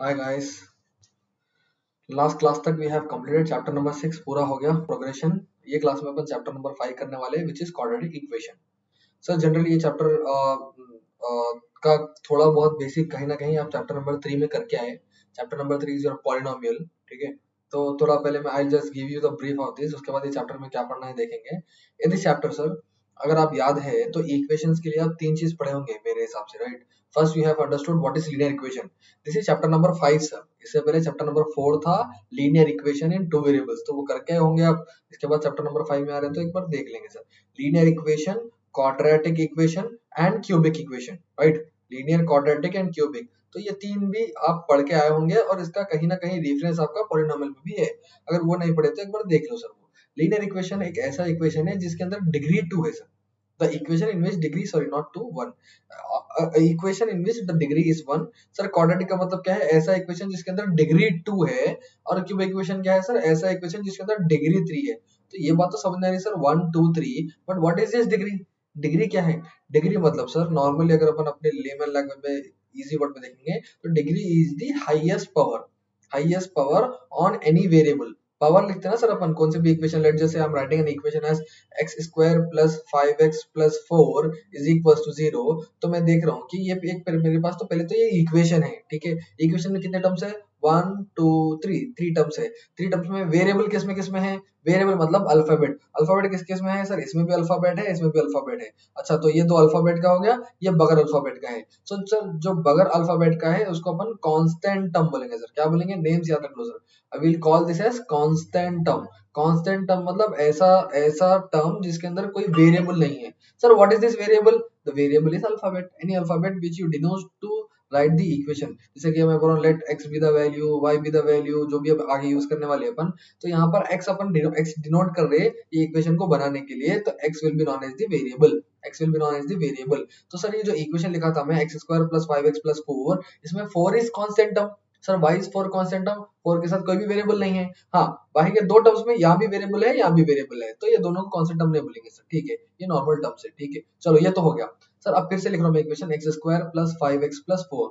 हाय guys, last class तक we have completed chapter number 6 पूरा हो गया प्रोग्रेशन। ये क्लास में अपन चैप्टर नंबर 5 करने वाले हैं which is quadratic equation. Sir generally ये चैप्टर का थोड़ा बहुत बेसिक कहीं ना कहीं आप चैप्टर नंबर 3 में करके आए। Chapter number 3 is your polynomial, ठीक है। तो थोड़ा पहले मैं I just give you the brief of this, उसके बाद ये चैप्टर में क्या पढ़ना है देखेंगे। इन दिस चैप्टर सर, अगर आप याद है तो इक्वेशंस के लिए आप तीन चीज पढ़े होंगे मेरे हिसाब से, right. First you have understood what is linear equation. This is chapter number 5 sir. इससे पहले चैप्टर नंबर 4 था लीनियर इक्वेशन इन टू वेरिएबल्स, तो वो करके होंगे आप। इसके बाद चैप्टर नंबर 5 में आ रहे हैं तो एक बार देख लेंगे sir. Linear equation, quadratic equation and cubic equation, right. Linear, quadratic and cubic, तो ये तीन भी आप पढ़ के आए होंगे और इसका कहीं ना कहीं रेफरेंस आपका पॉलिनोमियल में भी है। अगर वो नहीं पढ़े तो एक बार देख लो सर। वो लीनियर इक्वेशन एक ऐसा इक्वेशन है जिसके अंदर डिग्री 2 है sir. The equation in which degree, sorry not 2, 1 equation in which the degree is 1। Sir quadratic का मतलब क्या है? ऐसा इक्वेशन जिसके अंदर डिग्री 2 है। और क्यूबिक इक्वेशन क्या है सर? ऐसा इक्वेशन जिसके अंदर डिग्री 3 है। तो ये बात तो समझ में आ रही है sir, 1 2 3, but what is this degree? Degree क्या है? डिग्री मतलब सर नॉर्मली अगर अपन अपने लेमन लैंग्वेज में इजी वर्ड में देखेंगे तो degree is the highest power on any variable. Power लिखते हैं ना सर अपन कौन से भी इक्वेशन, लेट जैसे I am writing an equation as X square plus 5x plus 4 is equal to 0। तो मैं देख रहा हूँ कि ये एक मेरे पास तो पहले तो ये इक्वेशन है, ठीक है। इक्वेशन में कितने टर्म्स है? 1 2 3, 3 टर्म्स है। 3 टर्म्स में वेरिएबल किस में है? वेरिएबल मतलब अल्फाबेट। अल्फाबेट किस में है सर? इसमें भी अल्फाबेट है, इसमें भी अल्फाबेट है। अच्छा, तो ये दो अल्फाबेट का हो गया, ये बगैर अल्फाबेट का है। सो सर जो बगैर अल्फाबेट का है उसको अपन कांस्टेंट टर्म बोलेंगे सर। क्या बोलेंगे? नेम्स याद रख लो sir. I will call this as constant term. Constant term मतलब ऐसा ऐसा टर्म जिसके अंदर कोई वेरिएबल नहीं है। Sir what is this variable? The variable is alphabet, any alphabet which you denote to write the equation. जैसे कि मैं बोल रहा हूँ let x be the value, y be the value, जो भी अब आगे यूज करने वाले हैं अपन। तो यहाँ पर x अपन x डिनोट कर रहे हैं ये इक्वेशन को बनाने के लिए, तो x will be known as the variable. x will be known as the variable. तो सर ये जो इक्वेशन लिखा था मैं, x square plus 5x plus 4, इसमें 4 is constant term. Sir why is 4 constant term, 4 के साथ कोई भी वेरिएबल नहीं है। हाँ, बाकी के दो टर्म्स में यहाँ भी वेरिएबल है, यहाँ भी वेरिएबल है, तो ये दोनों को कांस्टेंट टर्म नहीं बोलेंगे सर, ठीक है। ये नॉर्मल टर्म्स है, ठीक है। चलो ये तो हो गया सर। अब फिर से लिख रहा हूँ मैं equation, x square plus 5x plus 4।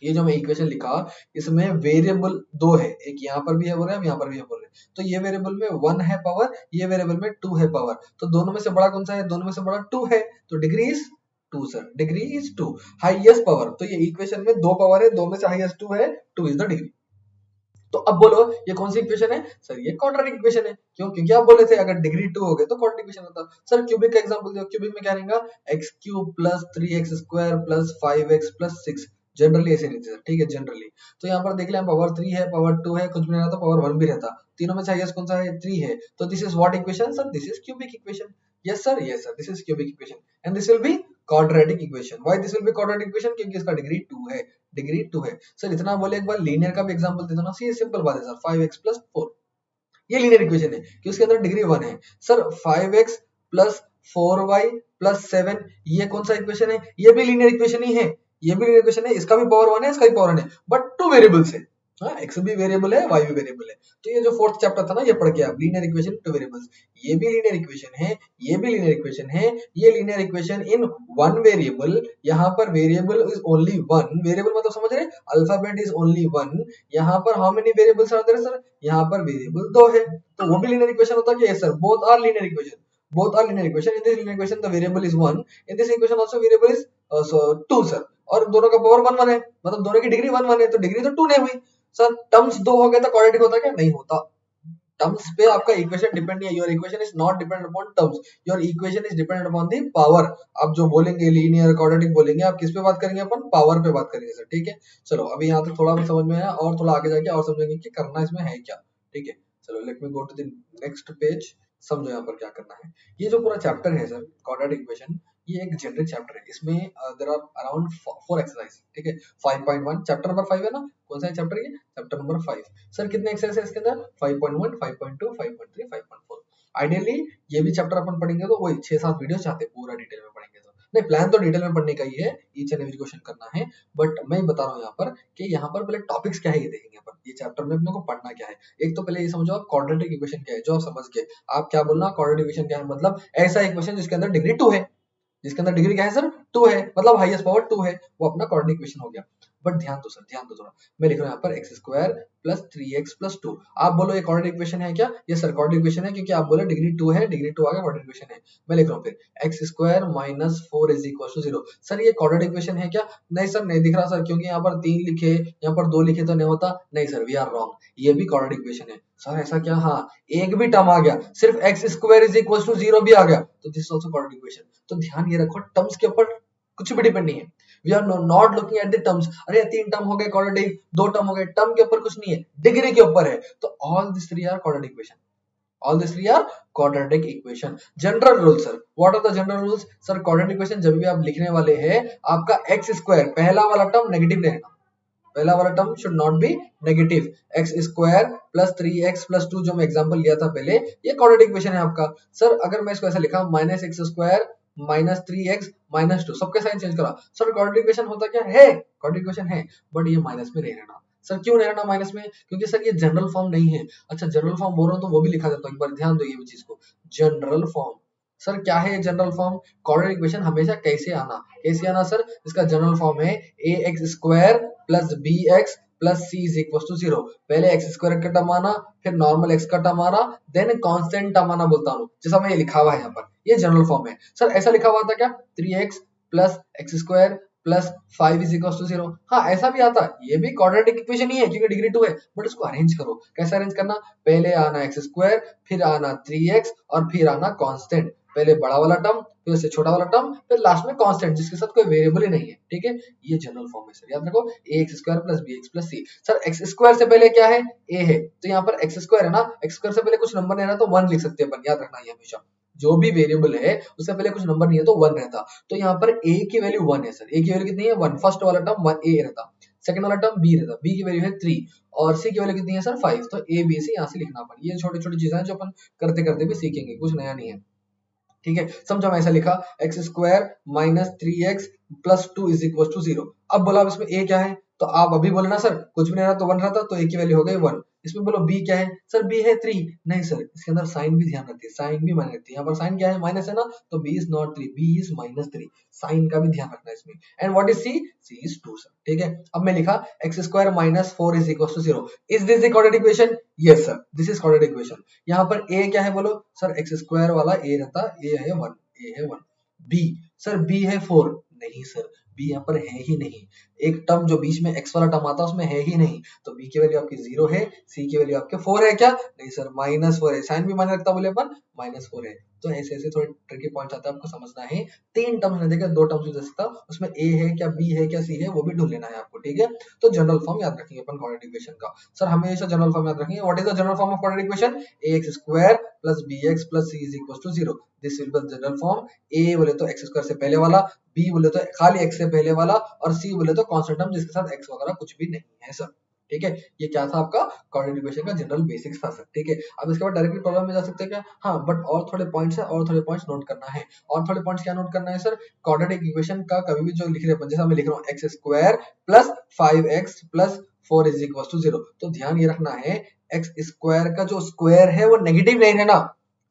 ये जो मैं इक्वेशन लिखा इसमें वेरिएबल दो है, एक यहाँ पर भी है बोल रहे हैं, हम यहाँ पर भी है बोल रहे हैं। तो ये वेरिएबल में 1 है पावर, ये वेरिएबल में 2 है पावर। तो दोनों में से बड़ा कौन सा है? दोनों में से बड़ा 2 है। तो degree is 2 sir, degree is 2। Highest power, तो ये इक्वेशन में दो पावर है, दो में से हाईएस्ट 2 है, 2 इज द डिग्री। तो अब बोलो ये कौन सी इक्वेशन है सर? ये क्वाड्रेटिक इक्वेशन है। क्यों? क्योंकि आप बोले थे अगर डिग्री 2 हो गए तो क्वाड्रेटिक इक्वेशन होता। सर क्यूबिक का एग्जांपल दो। क्यूबिक में क्या रहेगा? x cube plus 3x square plus 5x plus 6। Generally ऐसे रहते हैं, ठीक है, जनरली। तो यहाँ पर देख ले, पावर 3 है, पावर 2 है, कुछ भी नहीं रहता, पावर 1 भी रहता। तीनों में से हाईएस्ट कौन सा है? 3 है। तो this is what equation sir? This is cubic equation. Yes sir, yes sir, this is cubic equation and this will B quadratic equation. Why this will B quadratic equation? क्योंकि इसका डिग्री 2 है, degree 2 है। Sir इतना बोले, एक बार linear का भी example दे दो ना। सी सिंपल बात है सर, 5x प्लस 4, ये लीनियर इक्वेशन है कि उसके अंदर डिग्री 1 है। Sir 5x plus 4y plus 7, ये कौन सा इक्वेशन है? ये भी लीनियर इक्वेशन ही है, ये भी लीनियर इक्वेशन है। इसका भी पावर 1 है, इसका भी पावर 1 है, बट टू वेरिएबल्स है। हाँ, x भी वेरिएबल है, y भी वेरिएबल है। तो ये जो फोर्थ चैप्टर था ना, ये पढ़ के आप लीनियर इक्वेशन टू वेरिएबल्स। ये भी लीनियर इक्वेशन है, ये भी लीनियर इक्वेशन है। ये linear equation in one variable, यहाँ पर variable is only one. Variable मतलब समझ रहे? Alphabet is only one. यहाँ पर how many variables are there sir? यहाँ पर वेरिएबल 2 है। तो वो भी लीनियर इक्वेशन होता है? Yes sir, both are linear equation. Both are linear equation. In this linear equation the variable is 1, in this equation also variable is 2 sir. और दोनों का पावर 1 1 है, मतलब दोनों की डिग्री 1 1 है, तो डिग्री तो 2 नहीं हुई सर। टर्म्स 2 हो गए तो क्वाड्रेटिक होता क्या? नहीं होता। टर्म्स पे आपका इक्वेशन डिपेंड नहीं है। Your equation is not dependent upon terms, your equation is dependent upon the power. आप जो बोलेंगे लीनियर क्वाड्रेटिक बोलेंगे, आप किस पे बात करेंगे? अपन पावर पे बात करेंगे सर, ठीक है। चलो अभी यहाँ तक थोड़ा समझ में आया, और थोड़ा आगे जाके और समझेंगे कि करना इसमें है क्या, ठीक है। चलो let me go to the next page. समझो यहाँ पर क्या करना है। ये जो पूरा चैप्टर है सर क्वाड्रेटिक इक्वेशन, ये एक जेनरिक चैप्टर है। इसमें देयर आर अराउंड 4 एक्सरसाइज, ठीक है। 5.1 चैप्टर नंबर 5 है ना? कौन सा है चैप्टर? ये चैप्टर नंबर 5। सर कितने एक्सरसाइज है इसके अंदर? 5.1, 5.2, 5.3, 5.4। आइडियली ये भी चैप्टर अपन पढ़ेंगे तो वही 6-7 वीडियो चाहते हैं पूरा डिटेल में पढ़ेंगे। तो नहीं, प्लान तो डिटेल में पढ़ने का ही है, ईच एंड एवरी क्वेश्चन करना है। बट मैं बता रहा हूँ यहाँ पर कि यहाँ पर पहले टॉपिक्स क्या है ये देखेंगे अपन। ये चैप्टर में अपने को पढ़ना क्या है, एक तो पहले ये समझो आप क्वाड्रेटिक इक्वेशन क्या है, जो आप समझ गए। आप क्या बोलना? क्वाड्रेटिक इक्वेशन क्या है? मतलब ऐसा इक्वेशन जिसके अंदर डिग्री 2 है, जिसके अंदर डिग्री क्या है सर? 2 है, मतलब हाईएस्ट पावर 2 है, वो अपना क्वाड्रेटिक इक्वेशन हो गया। बट ध्यान दो थोड़ा, मैं लिख रहा हूँ यहाँ पर एक्स स्क्वायर प्लस 3x+2। आप बोलो ये क्वाड्रेटिक इक्वेशन है क्या? ये सर क्वाड्रेटिक इक्वेशन है, क्योंकि आप बोले डिग्री 2 है, डिग्री 2 आ गया क्वाड्रेटिक इक्वेशन है। मैं लिख रहा हूँ फिर एक्स स्क्वायर माइनस 4 = 0। सर ये क्वाड्रेटिक इक्वेशन है क्या? नहीं सर नहीं दिख रहा सर, क्योंकि यहाँ पर 3 लिखे, यहाँ पर 2 लिखे तो नहीं होता। नहीं सर, वी आर रॉन्ग, ये भी क्वाड्रेटिक इक्वेशन है। सर ऐसा क्या? हाँ, एक भी टर्म आ गया, सिर्फ X square is equal to 0 भी आ गया तो दिस ऑल्सो क्वाड्रेटिक इक्वेशन। तो ध्यान ये रखो, टर्म्स के ऊपर कुछ भी डिपेंड नहीं है। We are not looking at the terms. अरे 3 टर्म हो गए क्वाड्रेटिक, 2 टर्म हो गए, टर्म के ऊपर कुछ नहीं है, डिग्री के ऊपर है। तो all this 3 are quadratic equation, all these three are quadratic equation. General rule sir, what are the general rules sir? Quadratic equation जब भी आप लिखने वाले हैं, आपका x स्क्वायर पहला वाला टर्म नेगेटिव रहेगा, पहला वाला term should not be negative. X square plus 3x+2 जो मैं एग्जांपल लिया था पहले, ये क्वाड्रेटिक इक्वेशन है आपका। सर अगर मैं इसको ऐसा लिखा minus x square minus 3x-2, सबके साइन चेंज करा, सर क्वाड्रेटिक इक्वेशन होता क्या है? क्वाड्रेटिक इक्वेशन है, बट ये माइनस में नहीं रहना। सर क्यों नहीं रहना माइनस में? क्योंकि सर ये जनरल फॉर्म नहीं है। अच्छा जनरल फॉर्म बोल रहा हूँ तो वो भी लिखा जाता है, एक बार ध्यान दो ये भी चीज को। जनरल फॉर्म, सर क्या है जनरल फॉर्म? क्वाड्रेटिक इक्वेशन हमेशा कैसे आना सर? इसका जनरल फॉर्म है ax square plus bx plus c is equal to 0। पहले एक्स स्क्वायर का टर्म आना, फिर नॉर्मल एक्स का टर्म आना, देन कांस्टेंट टर्म आना बोलता हूँ, जैसा मैं ये लिखा हुआ है यहाँ पर, ये जनरल फॉर्म है। सर ऐसा लिखा हुआ था क्या? 3x plus X square plus 5 is equal to 0। हाँ ऐसा भी आता, ये भी क्वाड्रेटिक इक्वेशन ही है क्योंकि डिग्री 2 है, बट इसको अरेंज करो। कैसे अरेंज करना? पहले आना एक्स स्क्वायर, फिर आना 3x और फिर आना कांस्टेंट। पहले बड़ा वाला टर्म, फिर उससे छोटा वाला टर्म, फिर लास्ट में कांस्टेंट जिसके साथ कोई वेरिएबल ही नहीं है। ठीक है, ये जनरल फॉर्म है सर, याद रखो ax square plus bx plus c। Sir X square से पहले क्या है? a है, तो यहाँ पर एक्स स्क्वायर है ना, एक्स स्क्वायर से पहले कुछ नंबर नहीं रहा तो 1 लिख सकते हैं अपन, याद रखना ये हमेशा। जो भी वेरिएबल है उससे पहले कुछ नंबर नहीं है तो 1 रहता, तो यहाँ पर a की वैल्यू 1 है सर। a की वैल्यू कितनी है? 1। फर्स्ट वाला टर्म 1 a रहता, सेकंड वाला टर्म b रहता, b की वैल्यू है 3 और c की वैल्यू कितनी है सर? 5। तो a b c यहाँ से लिखना पड़ेगा। ये छोटी छोटी चीजें हैं जो अपन करते करते भी सीखेंगे, कुछ नया नहीं है। ठीक है, समझो मैं ऐसा लिखा X square minus 3x plus 2 is equal to 0। अब बोला अब इसमें a क्या है? तो आप अभी बोले ना सर कुछ भी नहीं रहा तो 1 रहता, तो a की वैल्यू हो गई 1। इसमें बोलो b क्या है? सर b है 3। नहीं सर, इसके अंदर साइन भी ध्यान रखिए, साइन भी मायने रखती है। यहाँ पर साइन क्या है? माइनस है ना, तो b is not 3, b is minus 3। Sign का भी ध्यान रखना है इसमें। And what is c? c is 2 sir. ठीक है, अब मैं लिखा X square minus 4 is equal to 0। Is this the quadratic equation? Yes sir, this is quadratic equation. यहाँ पर a क्या है बोलो? सर एक्स स्क्वायर वाला a रहता, a है 1, a है 1। b, सर b है 4। नहीं सर, b यहाँ पर है ही नहीं, एक टर्म जो बीच में x वाला टर्म आता है उसमें है ही नहीं, तो b की वैल्यू आपकी 0 है, c की वैल्यू आपके 4 है क्या? नहीं सर, -4 है, साइन भी मायने रखता बोले अपन, -4 है। तो ऐसे ऐसे थोड़े ट्रिकी पॉइंट्स आते हैं, आपको समझना है। 3 टर्म्स नहीं देखे, 2 टर्म्स भी दे सकता, उसमें a है क्या, b है क्या, c है, वो भी ढूंढ लेना है आपको। ठीक है, तो जनरल फॉर्म याद रखेंगे अपन क्वाड्रेटिक इक्वेशन का। सर हमेशा जनरल फॉर्म याद रखेंगे। What is the general form of quadratic equation? ax square plus bx plus c is equal to 0। This will be general form. a बोले तो x स्क्वायर से पहले वाला, b बोले तो खाली x से पहले वाला, और c बोले तो कांस्टेंट टर्म जिसके साथ x वगैरह कुछ भी नहीं है सर। ठीक है, ये क्या था आपका क्वाड्रेटिक इक्वेशन का जनरल बेसिक्स था सर। ठीक है, अब इसके बाद डायरेक्टली प्रॉब्लम में जा सकते हैं क्या? हाँ, बट और थोड़े पॉइंट्स है, और थोड़े पॉइंट्स नोट करना है। और थोड़े पॉइंट्स क्या नोट करना है सर? क्वाड्रेटिक इक्वेशन का कभी भी जो लिख रहे हैं, जैसा मैं लिख रहा हूँ X square plus 5x plus 4 is equal to 0, तो ध्यान ये रखना है एक्स स्क्वायर का जो स्क्वायर है वो नेगेटिव नहीं रहना।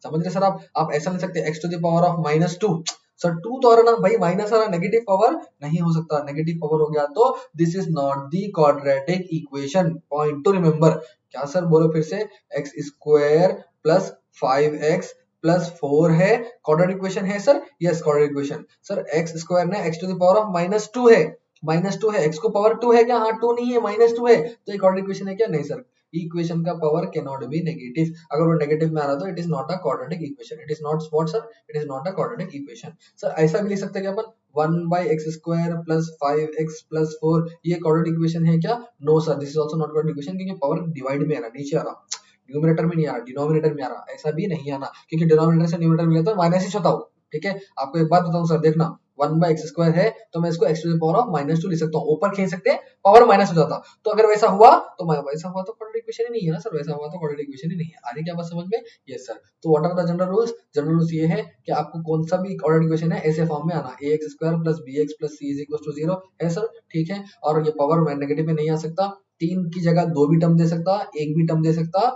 समझ रहे सर? आप ऐसा नहीं सकते x to the power of -2, sir 2 तो आ रहा ना भाई, माइनस आ रहा, नेगेटिव पावर नहीं हो सकता। नेगेटिव पावर हो गया तो this is not the quadratic equation. Point two remember. क्या सर? बोलो फिर से। X square plus 5x plus 4 है, क्वाड्रेटिक इक्वेशन है sir? Yes, quadratic equation. Sir X square ने x to the power of -2 है, -2 है, x को पावर 2 है क्या? हाँ, 2 नहीं है, -2 है, तो ये क्वाड्रेटिक इक्वेशन है क्या? नहीं सर, इक्वेशन का power can not be negative. अगर वो नेगेटिव में आ रहा तो it is not a quadratic equation. It is not what sir? It is not a quadratic equation. Sir ऐसा भी लिख सकते हैं क्या अपन? 1/x square plus 5x plus 4, ये क्वाड्रेटिक इक्वेशन है क्या? No sir, this is also not quadratic equation, क्योंकि पावर डिवाइड में आ रहा, नीचे आ रहा, न्यूमरेटर में नहीं आ रहा, डिनोमिनेटर में आ रहा। ऐसा भी नहीं आना, क्योंकि डिनोमिनेटर से न्यूमरेटर मिले तो माइनस ही होता हो। ठीक है, आपको एक बात बताऊं सर, देखना 1/x स्क्वायर है तो मैं इसको x to the power of -2 लिख सकता हूँ, ऊपर खींच सकते हैं, पावर माइनस हो जाता। तो अगर वैसा हुआ तो वैसा हुआ तो क्वाड्रेटिक इक्वेशन ही नहीं है ना सर, वैसा हुआ तो क्वाड्रेटिक इक्वेशन ही नहीं है। आ रही क्या बात समझ में? Yes sir. तो what are the general rules? General rules ये है कि आपको कौन सा भी क्वाड्रेटिक इक्वेशन है ऐसे फॉर्म में आना, ax square plus bx plus c is equal to 0 है सर। ठीक है, और ये पावर नेगेटिव में नहीं आ सकता, 3 की जगह 2 भी टर्म दे सकता, 1 भी टर्म दे सकता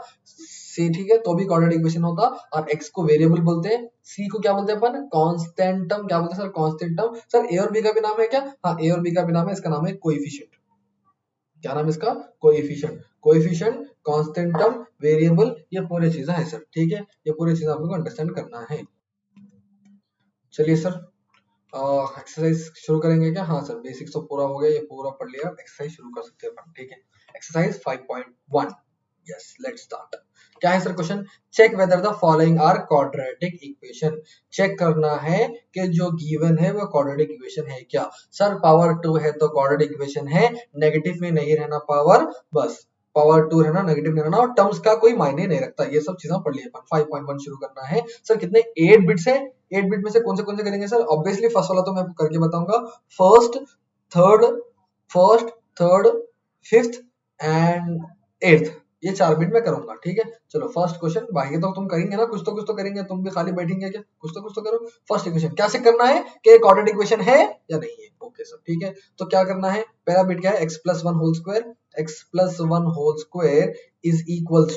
से, ठीक है, तो भी क्वाड्रेटिक इक्वेशन होता। और x को वेरिएबल बोलते हैं, c को क्या बोलते हैं अपन? Constant term. क्या बोलते हैं sir? Constant term. Sir a और b का भी नाम है क्या? हाँ, a और b का भी नाम है, इसका नाम है कोएफिशिएंट। क्या नाम है इसका, coefficient. Coefficient, constant term, variable, ये पूरी चीजें हैं सर, ठीक है, ये पूरी चीजें आपको अंडरस्टैंड करना है। चलिए सर एक्सरसाइज शुरू करेंगे क्या? हाँ सर, बेसिक्स तो पूरा हो गया, ये पूरा पढ़ लिया, एक्सरसाइज शुरू कर सकते हैं अपन, ठीक है। Exercise 5.1, yes let's start. क्या है sir question? Check whether the following are quadratic equation. Check करना है कि जो गिवन है वो क्वाड्रेटिक इक्वेशन है क्या। सर पावर 2 है तो क्वाड्रेटिक इक्वेशन है, नेगेटिव में नहीं रहना पावर, बस पावर 2 रहना, नेगेटिव नहीं रहना, और टर्म्स का कोई मायने नहीं रखता। ये सब चीजें पढ़ लिए अपन। 5.1 शुरू करना है सर। कितने 8 बिट्स है, 8 बिट में से कौन से करेंगे सर? ऑब्वियसली फर्स्ट वाला तो मैं आपको करके बताऊंगा, first third, first third fifth and eighth, ये 4 बिट में करूंगा, ठीक है। चलो फर्स्ट क्वेश्चन, बाकी तो तुम करेंगे ना, कुछ तो करेंगे, तुम भी खाली बैठेंगे क्या? कुछ तो करो। फर्स्ट इक्वेशन क्या से करना है कि क्वाड्रेटिक इक्वेशन है या नहीं है, ओके सर, ठीक है। तो क्या करना है, पहला बिट क्या है, x plus one whole square, x plus one whole square is equals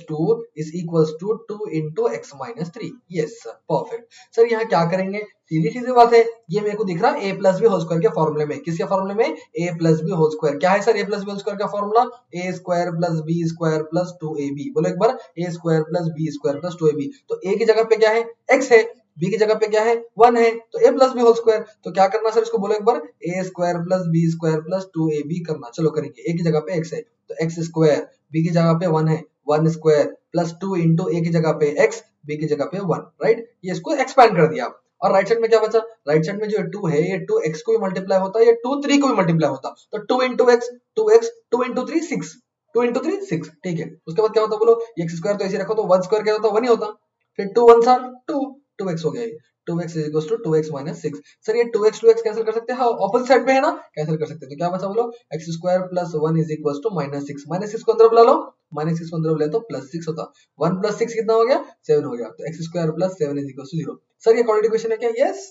to 2 into x minus 3, yes sir, perfect. Sir यहाँ क्या करेंगे, सीधी सीधी बात है, ये मेरे को दिख रहा है a plus b whole square के फॉर्मूले में। किसके फॉर्मूले में? a plus b whole square. क्या है sir a plus b whole square का फॉर्मूला? a square plus b square plus 2ab। बोलो एक बार, a square plus b square plus 2ab। तो a की जगह पे क्या है, x है, b की जगह पे क्या है, 1 है, तो a plus b whole square. तो क्या करना सर, इसको बोलो एक बार, a square plus b square plus 2ab करना। चलो करेंगे, a की जगह पे x है तो x स्क्वायर, b की जगह पे 1 है, 1 स्क्वायर प्लस 2 इंटू a की जगह पे x, b की जगह पे 1, राइट। ये इसको एक्सपैंड कर दिया। और राइट साइड में क्या बचा, राइट साइड में जो 2 है, ये 2 x को भी मल्टीप्लाई होता है, ये 2 3 को भी मल्टीप्लाई होता, तो 2 into x, 2x, 2 into 3 6, 2 into 3 6, ठीक है। उसके बाद क्या होता, बोलो, ये x स्क्वायर तो ऐसे रखो, तो 1 स्क्वायर क्या होता, 1 ही होता, फिर 2 1 आर 2, 2x हो गया ये, 2x is equal to 2x minus 6। Sir ये 2x कैंसिल कर सकते हैं, हाँ ऑपोजिट साइड पे है ना, कैंसिल कर सकते हैं। तो क्या बचा, बोलो, x square plus 1 is equal to minus 6, minus 6 को अंदर बुला लो, माइनस 6 को अंदर बुला तो प्लस 6 होता, 1 प्लस 6 कितना हो गया, 7 हो गया, तो x square plus 7 is equal to 0। Sir ये क्वाड्रेटिक इक्वेशन है क्या? Yes.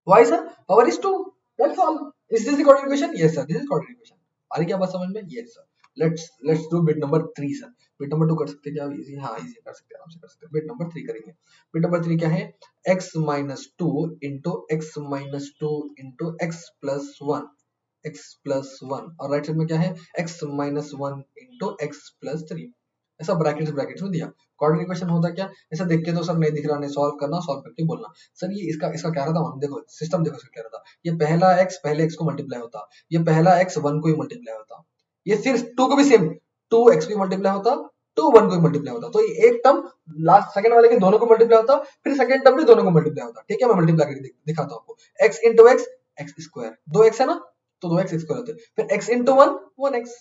Why sir? Power is 2. That's all. Is this the quadratic equation? Yes sir. This is quadratic equation. आ रही क्या बात समझ में? Yes sir. Let's do bit number 3 sir. Bit number 2 कर सकते हैं क्या? Easy, हाँ easy कर सकते हैं, आराम से कर सकते हैं। Bit number 3 करेंगे। Bit number 3 क्या है? x minus 2 into x minus 2 into x plus 1, x plus 1, और राइट साइड में क्या है, x minus 1 into x plus 3। ऐसा ब्रैकेट्स में दिया। क्वाड्रेटिक इक्वेशन होता क्या, ऐसा देख के तो सर नहीं दिख रहा, नहीं सॉल्व करना, सॉल्व करके बोलना। सर ये इसका क्या रहता है, देखो सिस्टम देखो इसका क्या रहता, ये पहला x पहले x को मल्टीप्लाई होता, ये पहला x 1 को ही मल्टीप्लाई होता, ये सिर्फ 2 को भी सेम 2x को मल्टीप्लाई होता, 2 1 को ही मल्टीप्लाई होता, तो ये एक टर्म लास्ट सेकंड वाले के दोनों को मल्टीप्लाई होता, फिर सेकंड टर्म भी दोनों को मल्टीप्लाई होता, ठीक है। मैं मल्टीप्लाई करके दिखाता हूं आपको, x into x, x square, 2x है ना, तो 2x स्क्वायर होते, फिर x into 1 1x,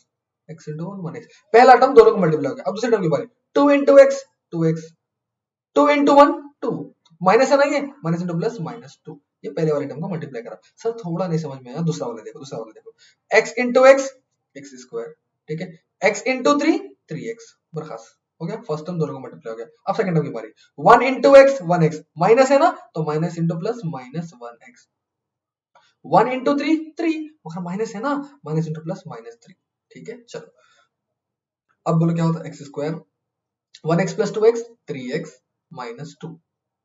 x into 1 1x, पहला टर्म दोनों को मल्टीप्लाई हो गया। अब दूसरे टर्म की बारी, 2 into x 2x, 2 into 1 2, minus है ना, ये माइनस इंटू प्लस माइनस 2, ये पहले वाले टर्म को मल्टीप्लाई करा। सर थोड़ा नहीं समझ में आया, दूसरा वाला देखो, x into x x square, ठीक है, x into 3 3x, बरखास्त हो गया, फर्स्ट टर्म दोनों को मल्टीप्लाई हो गया। अब सेकंड टर्म की बारी, 1 into x 1x, माइनस है ना, तो minus into plus minus 1x, 1 into 3 3, मगर माइनस है ना, माइनस इंटू प्लस माइनस 3, ठीक है। चलो अब बोलो क्या होता है, x square 1x plus 2x 3x minus 2,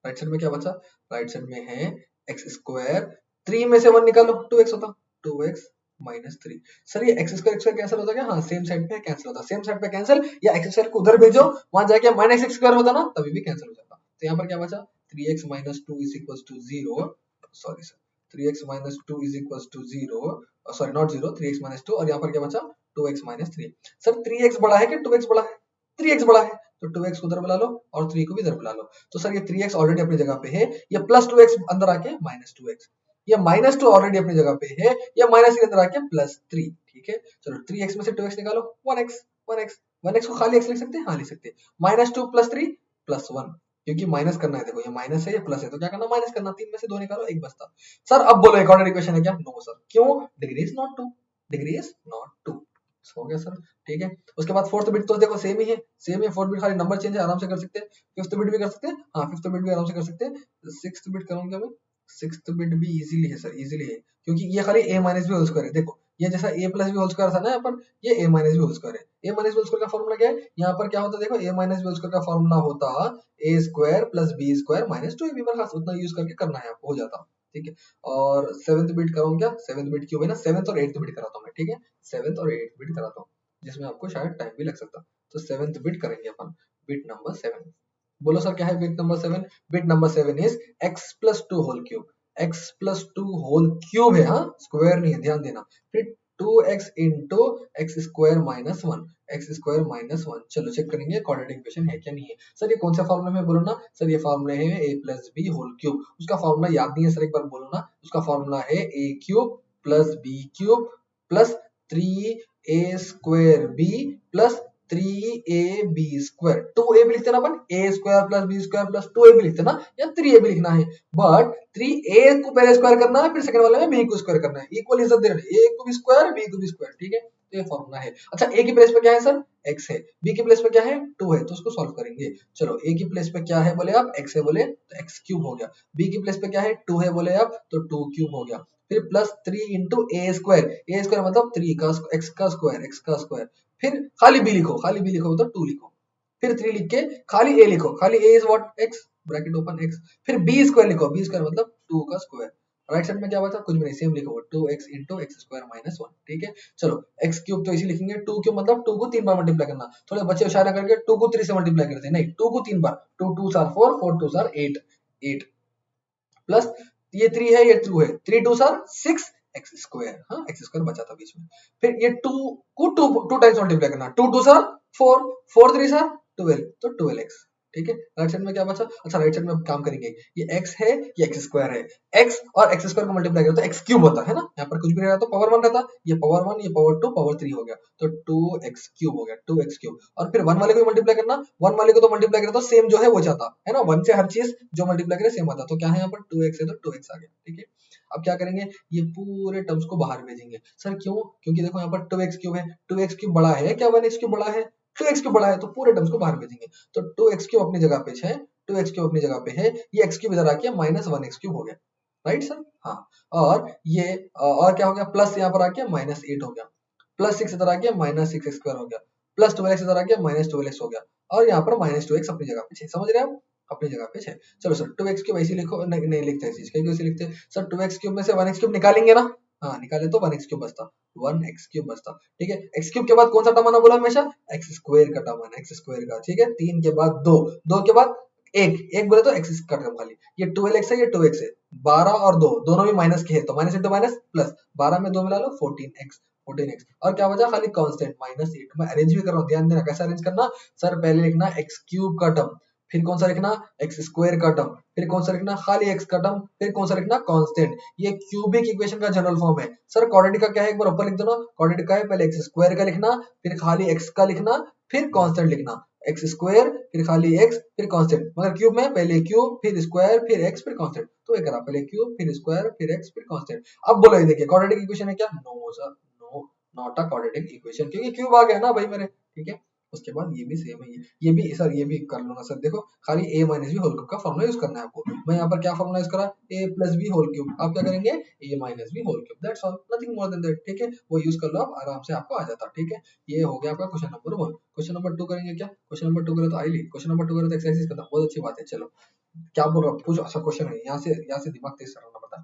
right side में क्या बचा, राइट साइड में है एक्स स्क्वायर, 3 में से 1 निकालो 2x होता, 2x माइनस 3। सर ये एक्स स्क्वायर कैंसिल होता क्या? हाँ सेम साइड पे कैंसिल होता, सेम साइड पे कैंसिल, या एक्स स्क्वायर को उधर भेजो, वहां जाके माइनस एक्स स्क्वायर होता ना, तभी भी कैंसिल हो जाता। तो यहाँ पर क्या बचा, 3x minus 2 is equal to 0, sorry sir 3x minus 2 is equal to 0, sorry not 0, 3x minus 2, और यहाँ पर क्या बचा 2x माइनस 3। सर 3x बड़ा है कि 2x बड़ा है? 3x बड़ा है, तो 2x को उधर बुला लो और 3 को भी इधर बुला लो। तो सर ये 3x ऑलरेडी अपनी जगह पे है, ये प्लस 2x अंदर आके माइनस 2x, ये माइनस 2 ऑलरेडी अपनी जगह पे है, ये माइनस 3 अंदर आके प्लस 3, ठीक है। चलो 3x में से 2x निकालो, 1x 1x 1x को खाली x लिख सकते हैं, हाँ लिख सकते हैं, माइनस 2 प्लस 3 प्लस 1, क्योंकि माइनस करना है, देखो ये माइनस है ये प्लस है, तो क्या करना, माइनस करना, 3 में से 2 निकालो 1 बचता। सर अब बोलो क्वाड्रेटिक इक्वेशन है क्या? नो सर, क्यों? Degree is not 2, degree is not 2, हो गया सर, ठीक है। उसके बाद फोर्थ बिट तो देखो सेम ही है, फोर्थ बिट खाली नंबर चेंज है, आराम से कर सकते हैं। फिफ्थ बिट भी कर सकते हैं, हाँ फिफ्थ बिट भी आराम से कर सकते हैं। सिक्स्थ बिट करूंगा मैं, सिक्स्थ बिट भी इजीली है सर, इजीली है, क्योंकि ये खाली a minus b whole square है। देखो ये जैसा a plus b whole square था ना, यहाँ पर ये a minus b whole square है। a minus b whole square का फॉर्मूला क्या है, यहाँ पर क्या होता है, देखो a minus b whole square का फॉर्मूला होता a square plus b square minus 2ab, पर खास उतना यूज करके करना है आपको, हो जाता, ठीक है। और सेवेंथ बिट कराऊं क्या, सेवेंथ बिट क्यों है ना, सेवेंथ और एट्थ बिट कराता हूँ मैं, ठीक है, सेवेंथ और एट्थ बिट कराता हूँ। जिसमें आपको शायद टाइम भी लग सकता। तो 7th बिट करेंगे अपन, बिट नंबर 7। बोलो सर क्या है bit number 7? Bit number 7 is x+2 whole cube. x+2 whole cube है, हाँ स्क्वायर नहीं है, ध्यान देना। फिर 2x into x square minus one, x square minus one. चलो चेक करेंगे क्वाड्रेटिक इक्वेशन है क्या नहीं है। सर ये कौन सा फॉर्मूला में बोलो ना? सर ये फॉर्मूला है a plus b whole cube. उसका फॉर्मूला याद नहीं है सर, एक बार बोलो ना। उसका फॉर्मूला है a cube plus b cube plus 3a square b plus 3ab square. 2a भी लिखते ना अपन, a square plus b square plus 2a भी लिखते ना, या 3a भी लिखना है। बट 3a को पहले स्क्वायर करना है, फिर सेकंड वाले में b को स्क्वायर करना है। इक्वल इज्जत दे रहे हैं, a को भी स्क्वायर b को भी स्क्वायर, ठीक है। तो ये फॉर्मूला है। अच्छा a की प्लेस पे क्या है सर? x है। b की प्लेस पे क्या है? 2 है, तो उसको सॉल्व करेंगे। चलो a की प्लेस पे क्या है बोले आप? x है बोले तो x क्यूब हो गया। b की प्लेस पे क्या है? 2 है बोले आप, तो 2 क्यूब हो गया। फिर प्लस 3 इंटू ए स्क्वायर, ए स्क्वायर मतलब 3 का एक्स का स्क्वायर, एक्स का स्क्वायर। फिर खाली बी लिखो, खाली बी लिखो तो 2 लिखो। फिर 3 लिख के खाली ए लिखो, खाली a is what? X, bracket open x. फिर बी स्क्वायर लिखो, बी स्क्वायर मतलब 2 का स्क्वायर। राइट साइड में क्या बचा? कुछ भी नहीं, सेम लिखो 2x into x square minus 1, ठीक है। चलो x क्यूब तो इसी लिखेंगे, 2 क्यूब मतलब 2 को 3 बार मल्टीप्लाई करना। थोड़े बच्चे इशारा करके 2 को 3 से मल्टीप्लाई करते हैं, नहीं 2 को 3 बार, 2 2 आर 4, 4 2 आर 8, 8 प्लस ये 3 है, ये 2 है, 3 2 आर 6 एक्स स्क्वायर, हाँ एक्स स्क्वायर बचा था बीच में। फिर ये 2 को 2 टाइम्स मल्टीप्लाई करना, 2 2 आर 4, 4 3 आर 12, तो 12x, ठीक है। राइट साइड में क्या बचा? अच्छा राइट साइड में अब काम करेंगे, ये x है, ये x स्क्वायर है, x और x स्क्वायर को मल्टीप्लाई करो तो x क्यूब होता है ना, यहाँ पर कुछ भी रहता तो पावर 1 रहता, ये पावर 1, ये पावर 2, पावर 3 हो गया, तो 2x क्यूब हो गया, 2x क्यूब। और फिर 1 वाले को मल्टीप्लाई करना, 1 वाले को तो मल्टीप्लाई करता सेम जो है वो जाता है ना, 1 से हर चीज जो मल्टीप्लाई करे सेम आता, तो क्या है यहाँ पर 2x है तो 2x आ गया, ठीक है। अब क्या करेंगे, ये पूरे टर्म्स को बाहर भेजेंगे। सर क्यों? क्योंकि देखो यहाँ पर 2x क्यूब है, 2x क्यूब बड़ा है क्या 1x क्यूब बड़ा है? 2x क्यूब बड़ा है, तो पूरे टर्म्स को बाहर भेजेंगे। तो 2x क्यूब अपनी जगह पे है, 2x क्यूब अपनी जगह पे है, ये x क्यूब इधर आके माइनस 1x क्यूब हो गया, राइट सर? हाँ। और ये और क्या हो गया, प्लस यहाँ पर आके माइनस 8 हो गया, प्लस 6 इधर आ गया माइनस 6 स्क्वायर हो गया, प्लस 12x इधर आ गया माइनस 12x हो गया, और यहाँ पर माइनस 2x अपनी जगह पे है, समझ रहे हैं आप? अपनी जगह पे है। चलो सर 2x क्यूब ऐसे लिखो, नहीं, नहीं लिखते इस चीज को, कैसे लिखते हैं सर? 2x क्यूब में से 1x क्यूब निकालेंगे ना, हाँ निकाले तो 1x क्यूब बचता, 1x क्यूब बचता, ठीक है। x क्यूब के बाद कौन सा टर्म आना बोला हमेशा? x स्क्वायर का टर्म आना, x स्क्वायर का, ठीक है। 3 के बाद 2, 2 के बाद 1, 1 बोले तो x का टर्म खाली, ये 12x है, ये 2x है, 12 और 2 दोनों भी माइनस के है, तो माइनस इंटू माइनस प्लस, 12 में 2 मिला लो 14x, 14x, और क्या बचा? खाली कांस्टेंट -8। मैं अरेंज भी कर रहा हूँ, ध्यान देना कैसे अरेंज करना। सर पहले लिखना x क्यूब का टर्म, फिर कौन सा लिखना? x स्क्वायर का टर्म, फिर कौन सा लिखना? खाली x का टर्म, फिर कौन सा लिखना? कांस्टेंट। ये क्यूबिक इक्वेशन का जनरल फॉर्म है। सर क्वाड्रेटिक का क्या है, एक बार ऊपर लिख दो ना। क्वाड्रेटिक का है पहले x स्क्वायर का लिखना, फिर खाली x का लिखना, फिर कांस्टेंट लिखना, x स्क्वायर फिर खाली x फिर कांस्टेंट, मगर क्यूब में पहले क्यूब फिर स्क्वायर फिर x फिर कांस्टेंट, तो ये करा पहले क्यूब फिर स्क्वायर फिर x फिर कांस्टेंट। अब बोलो ये देखिए क्वाड्रेटिक इक्वेशन है क्या? No sir, no, not a quadratic equation, क्योंकि क्यूब आ गया ना भाई मेरे, ठीक है। उसके बाद ये भी सेम है, ये भी सर, ये भी कर लो ना सर। देखो खाली a minus b whole cube का फॉर्मूला यूज करना है आपको। मैं यहाँ पर क्या फॉर्मूला यूज करा? a plus b whole cube. आप क्या करेंगे? a minus b whole cube, that's all, nothing more than that, ठीक है। वो यूज कर लो आप, आराम से आपको आ जाता, ठीक है। ये हो गया आपका क्वेश्चन नंबर 1। क्वेश्चन नंबर 2 करेंगे क्या? क्वेश्चन नंबर 2 करे तो आई ली, क्वेश्चन नंबर 2 करे तो एक्सरसाइज खत्म, बहुत अच्छी बात है। चलो क्या बोल रहा हूँ, कुछ ऐसा क्वेश्चन है, यहाँ से दिमाग तेज करना पड़ता।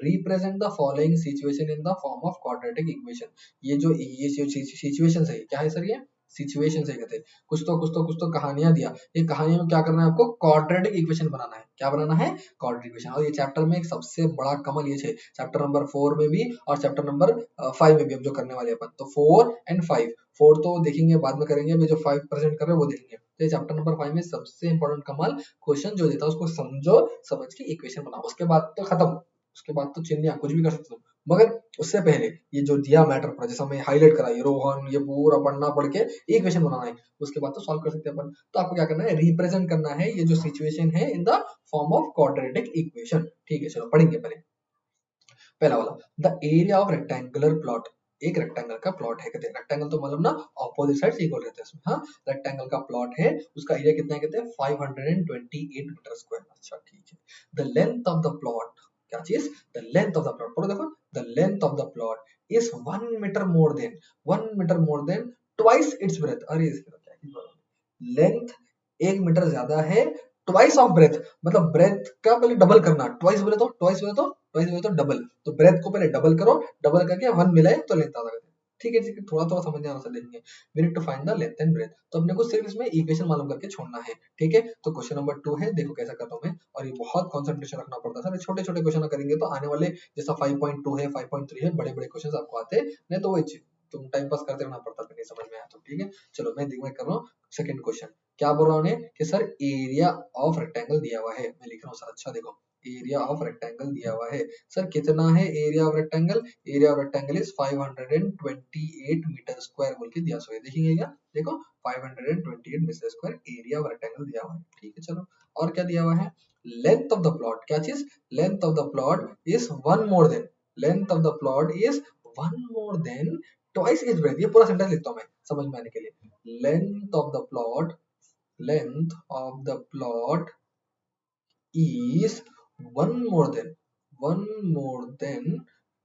Represent the following situation in the form of quadratic equation. ये जो सिचुएशन है क्या है सर? ये सिचुएशन है, कहते हैं कुछ तो कहानियां दिया, ये कहानियों में क्या करना है आपको? क्वाड्रेटिक इक्वेशन बनाना है। क्या बनाना है? Quadratic equation. और ये चैप्टर में एक सबसे बड़ा कमल ये है, चैप्टर नंबर 4 में भी और चैप्टर नंबर 5 में भी हम जो करने वाले अपन, तो 4 एंड 5, 4 तो देखेंगे बाद में करेंगे, अभी जो 5 प्रेजेंट कर रहे हैं वो देखेंगे। तो ये चैप्टर नंबर 5 में सबसे इंपॉर्टेंट कमल क्वेश्चन जो देता है उसको समझो, समझ के इक्वेशन बनाओ, उसके बाद तो खत्म, उसके बाद तो चिन्ह कुछ भी कर सकते हो। मगर उससे पहले ये जो दिया मैटर पर, जैसे हमें हाईलाइट करा, ये रोहन ये पूरा पढ़ना, पढ़ के इक्वेशन बनाना है, उसके बाद तो सॉल्व कर सकते हैं अपन। तो आपको क्या करना है? रिप्रेजेंट करना है ये जो सिचुएशन है in the form of quadratic equation, ठीक है। चलो पढ़ेंगे पहले पहला वाला, the area of rectangular plot. एक रेक्टेंगल का प्लॉट है, कहते हैं रेक्टेंगल तो मतलब ना ऑपोजिट साइड इक्वल रहते हैं इसमें, हाँ। रेक्टेंगल का प्लॉट है, उसका एरिया कितना है? कहते हैं 528 मीटर स्क्वायर। अच्छा ठीक है। The length of the plot, क्या चीज? The length of the plot, पढ़ो देखो, the length of the plot is 1 metre more than, 1 metre more than twice its breadth. अरे इसका क्या है? लेंथ 1 मीटर ज्यादा है, ट्वाइस ऑफ ब्रेथ, मतलब ब्रेथ का पहले डबल करना, ट्वाइस बोले तो ट्वाइस बोले तो ट्वाइस बोले तो डबल, तो ब्रेथ को पहले डबल करो, डबल करके 1 मिलाए तो लेंथ आ जाएगा, ठीक है, थोड़ा थोड़ा समझ आना देंगे। We need to find the length and breadth, तो अपने को सिर्फ इसमें इक्वेशन मालूम करके छोड़ना है, ठीक है। तो क्वेश्चन नंबर 2 है, देखो कैसा करता हूँ मैं, और ये बहुत कंसंट्रेशन रखना पड़ता है सर, छोटे छोटे क्वेश्चन करेंगे तो आने वाले जैसा 5.2 है 5.3 है बड़े बड़े क्वेश्चन आपको आते हैं, नहीं तो वही तुम टाइम पास करते रहना पड़ता, फिर नहीं समझ में आया तो, ठीक है। चलो मैं कर रहा हूँ सेकंड क्वेश्चन, क्या बोल रहा हूँ कि सर एरिया ऑफ रेक्टेंगल दिया हुआ है, मैं लिख रहा हूँ सर, अच्छा देखो एरिया ऑफ रेक्टेंगल दिया हुआ है सर, कितना है area of rectangle, area of rectangle is 528 metre square बोल के दिया हुआ है, देखेंगे क्या, देखो 528 metre square area of rectangle दिया हुआ है, ठीक है। चलो और क्या दिया हुआ है, लेंथ ऑफ द प्लॉट, क्या चीज, length of the plot is one more than, length of the plot is one more than twice is breadth, ये पूरा सेंटेंस लिखता हूं मैं समझ में आने के लिए, length of the plot, length of the plot is one more than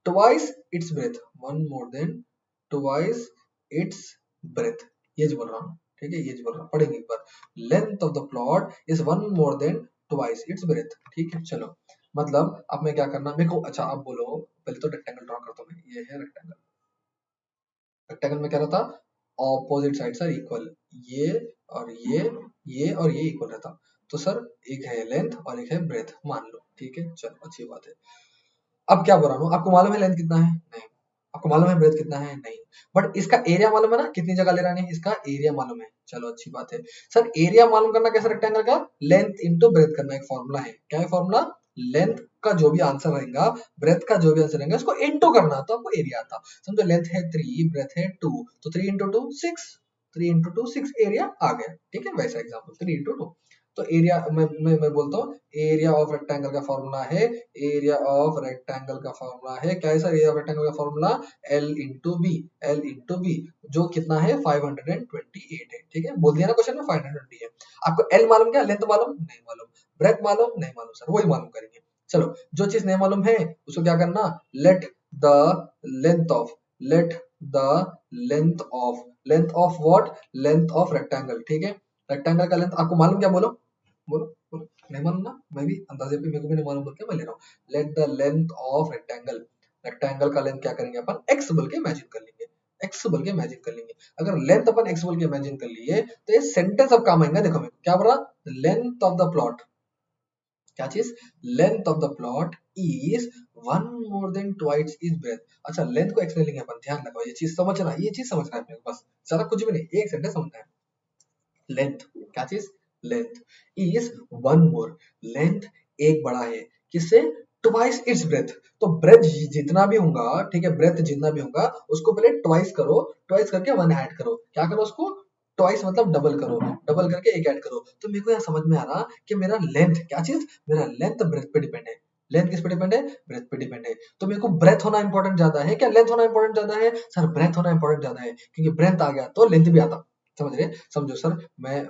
twice its breadth, one more than twice its breadth, ये जो बोल रहा हूँ, ठीक है, ये जो बोल रहा हूँ पढ़ेंगे एक बार, length of the plot is one more than twice its breadth, ठीक है। चलो मतलब अब मैं क्या करना मेरे को, अच्छा आप बोलो, पहले तो रेक्टेंगल ड्रॉ करता हूँ मैं, ये है रेक्टेंगल, रेक्टेंगल में क्या रहता, ऑपोजिट साइड्स आर इक्वल, ये और ये और ये इक्वल रहता, तो सर एक है लेंथ और एक है ब्रेथ मान लो, ठीक है। चलो अच्छी बात है, अब क्या बोल रहा हूँ, आपको मालूम है लेंथ कितना है, नहीं, आपको मालूम है ब्रेथ कितना है, नहीं, बट इसका एरिया मालूम है ना, कितनी जगह ले रहा है, इसका एरिया मालूम है, चलो अच्छी बात है। सर एरिया मालूम करना कैसे, रेक्टेंगल का लेंथ इंटू ब्रेथ करना, एक फॉर्मूला है, क्या है फॉर्मूला, लेंथ का जो भी आंसर रहेगा, ब्रेथ का जो भी आंसर रहेगा, उसको इंटू करना, तो आपको एरिया आता, समझो लेंथ है 3, ब्रेथ है 2, तो 3 इंटू 2 6, 3 इंटू 2 6 एरिया आ गया, ठीक है, वैसा एग्जाम्पल 3 इंटू 2, तो एरिया मैं बोलता हूँ एरिया ऑफ रेक्टेंगल का फॉर्मूला है, एरिया ऑफ रेक्टेंगल का फॉर्मूला है, क्या है सर, एरिया ऑफ रेक्टेंगल का formula L into b, L into b, जो कितना है 528 है, ठीक है, बोल दिया ना क्वेश्चन में 520 है, आपको L मालूम, क्या लेंथ मालूम, नहीं मालूम, ब्रेथ मालूम, नहीं मालूम सर, वही मालूम करेंगे। चलो जो चीज नहीं मालूम है उसको क्या करना, let the length of, let the length of what, length of rectangle, ठीक है, रेक्टेंगल का लेंथ आपको मालूम, क्या बोलो, बोलो बोलो, नहीं मालूम ना, मैं भी अंदाजे पे, मेरे को भी नहीं मालूम बोल के मैं ले रहा हूँ, let the length of rectangle, rectangle का लेंथ क्या करेंगे अपन, x बोल के इमेजिन कर लेंगे, x बोल के इमेजिन कर लेंगे, अगर लेंथ अपन x बोल के इमेजिन कर लिए तो ये सेंटेंस अब काम आएगा, देखो मैं क्या बोल रहा, लेंथ ऑफ द प्लॉट, क्या चीज, length of the plot is one more than twice is breadth, अच्छा लेंथ को x ले लेंगे अपन, ध्यान रखो ये चीज समझना, ये चीज समझना है अपने को, बस ज्यादा कुछ भी नहीं, एक सेंटेंस समझना है, लेंथ, क्या चीज, length is one more, length एक बड़ा है, किससे, ट्वाइस इट्स ब्रेथ, तो ब्रेथ जितना भी होगा, ठीक है, ब्रेथ जितना भी होगा उसको पहले ट्वाइस करो, ट्वाइस करके वन ऐड करो, क्या करो उसको, ट्वाइस मतलब डबल करो, डबल करके एक ऐड करो, तो मेरे को यहाँ समझ में आ रहा कि मेरा लेंथ, क्या चीज, मेरा लेंथ ब्रेथ पे डिपेंड है, लेंथ किस पे डिपेंड है, ब्रेथ पे डिपेंड है, तो मेरे को ब्रेथ होना इंपॉर्टेंट ज्यादा है, क्या लेंथ होना इंपॉर्टेंट ज्यादा है, सर ब्रेथ होना इंपॉर्टेंट ज्यादा है, क्योंकि ब्रेथ आ गया तो लेंथ भी आता, समझ रहे, समझो सर, मैं